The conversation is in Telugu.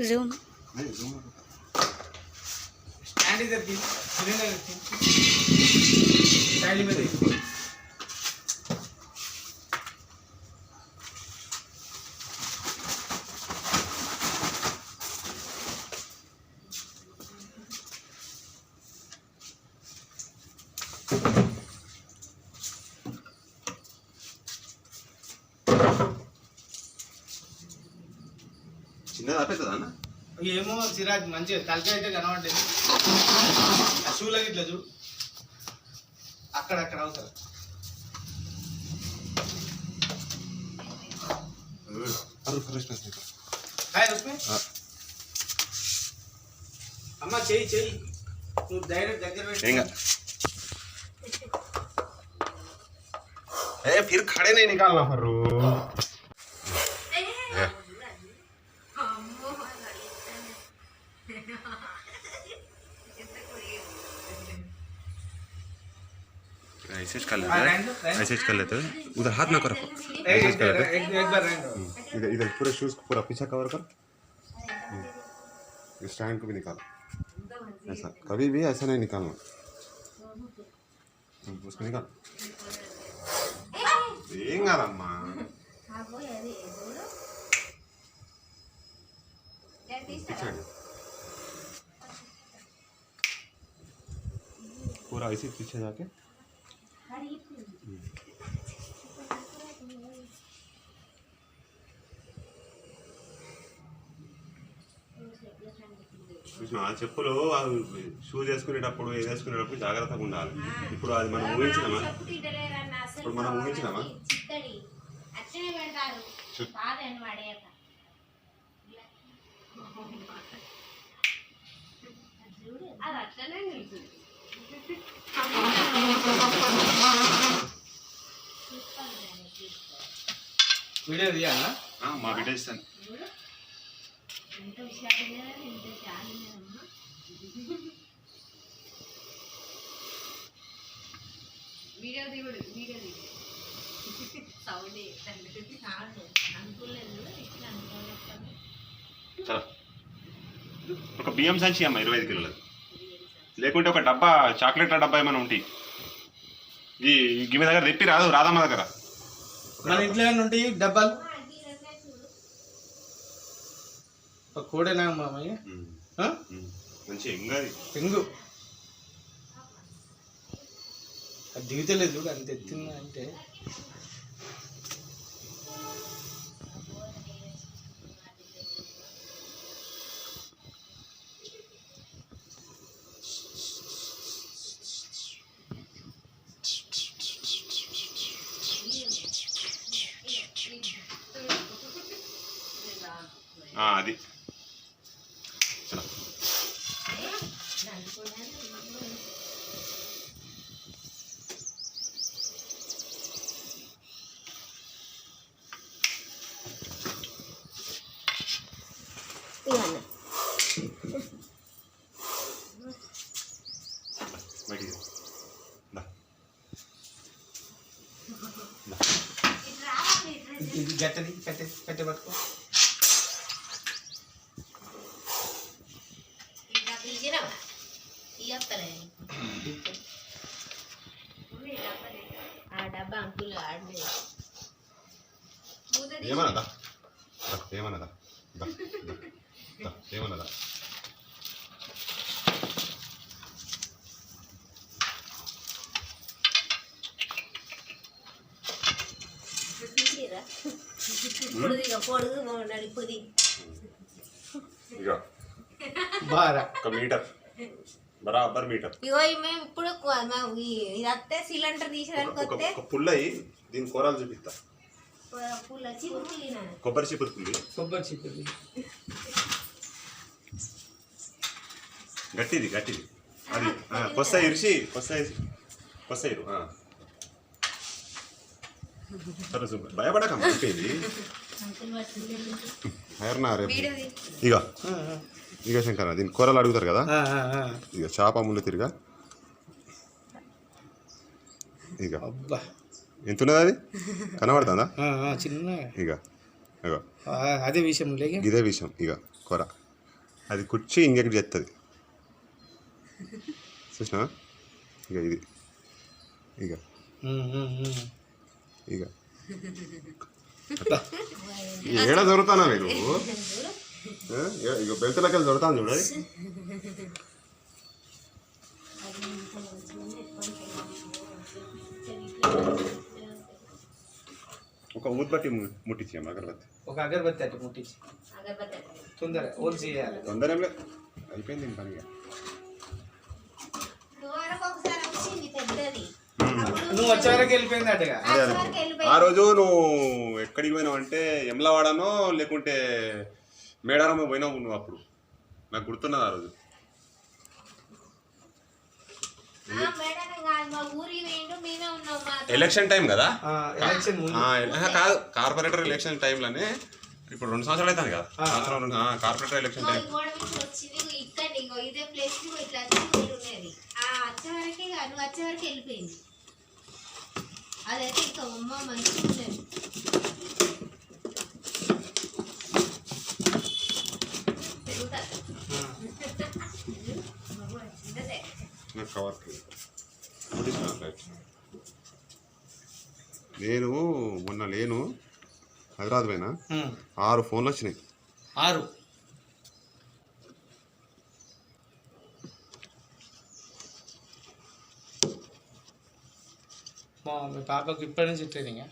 జూమ్ स्टैंड इधर की सिलेंडर साइड में देखो చిన్నది ఆపేస్తుందా ఏమో సిరాజ్ మంచిగా తలకాయ అయితే కనబడలేదు ఆ షూలకి ఇట్లా చూ అక్కడక్కడ అవుతారు హాయ్ రుక్మి అమ్మ చెయ్యి చెయ్యి నువ్వు డైరెక్ట్ దగ్గర పెట్టి फिर खड़े नहीं निकालना फर्रू ऐसे कर लेते हैं ऐसे कर लेते हैं उधर हाथ ना करो एक बार इधर इधर पूरे शूज को पूरा पीछे कवर कर स्टैंड को भी निकाल ऐसा कभी भी ऐसा नहीं निकालना उसको निकाल ఏంగాదమ్మా पूरा ऐसे पीछे जाके చెప్పులు షూస్ వేసుకునేటప్పుడు ఏది వేసుకునేటప్పుడు జాగ్రత్తగా ఉండాలి ఇప్పుడు అది మనం ఊహించినామా ఇప్పుడు మనం ఊహించినామా వీడియో తీయాలా మా వీడియో ఇస్తాను ఒక బియ్యం సంచి అమ్మ 25 కిలోలు లేకుంటే ఒక డబ్బా చాక్లెట్ల డబ్బా ఏమైనా ఉంటాయి ఈ గిమ్మ దగ్గర తెప్పి రాదమ్మ దగ్గర మన ఇంట్లో ఏమైనా ఉంటాయి డబ్బాలు కోడేనా మామయ్య మంచి ఎంగది ఎంగు అది దిగుతలేదు అంత ఎత్తిందా అంటే అది చలో బయటికి ఇది గట్టది కట్టె పట్టుకో ఏమన్నదా ఏమన్నదా ఏమన్నదా ఒక మీటర్ బరాబర్ మీటర్ ఇగో మేము ఇప్పుడు ఇదత్తే సిలిండర్ తీసేదానికి వస్తే ఒక పుల్లయి దీని కూరలు చూపిస్తా కొబ్బరి చిపురు పుల్లి గట్టిది అది కొస్స ఇరిసి కొస్సయిరు సరే సూపర్ భయపడకమ్మా అయిపోయింది ఇక శంకర దీని కూరలు అడుగుతారు కదా ఇక చేప ముళ్ళు తిరిగా ఇక ఎంత ఉన్నది అది కనబడుతుందా చిన్న ఇక ఇగో అదే విషయం లేక ఇదే విషయం ఇక కూర అది కుర్చీ ఇంకెక్కడ చేస్తుంది చూసినా ఇక ఇది ఇక ఇక ఏడ దొరుకుతానా మీరు ఇక బెల్తలకి దొరుకుతాను చూడాలి ఒక ఊద్బట్టి ముట్టించాము అగరబత్తి ఒక అగరబత్తి అట్టు ముట్టించి తొందర ఓల్స్ చేయాలి తొందర ఏం లేదు అయిపోయింది ఇంక పనిగా నువ్వు వచ్చే వరకు వెళ్ళిపోయింది అట్టుగా అదే అదే ఆ రోజు నువ్వు ఎక్కడికి పోయినావు అంటే ఎమ్లవాడనో లేకుంటే మేడారమో పోయినావు నువ్వు అప్పుడు నాకు గుర్తున్నది ఆ రోజు ఎలక్షన్ టైం కదా ఎలక్షన్ కాదు కార్పొరేటర్ ఎలక్షన్ టైంలోనే ఇప్పుడు 2 సంవత్సరాలు అవుతుంది కదా సంవత్సరం కార్పొరేటర్ ఎలక్షన్ టైం ఇదే ప్లేస్ ఇట్లా వచ్చే వరకే నువ్వు వచ్చే వరకు వెళ్ళిపోయింది అదైతే ఇంకా అమ్మ మంచిగా ఉండేది నేను మొన్న లేను హైదరాబాద్ పోయినా 6 ఫోన్లు వచ్చినాయి 6 మీ పాపకు ఇప్పటి నుంచి ట్రైనింగ్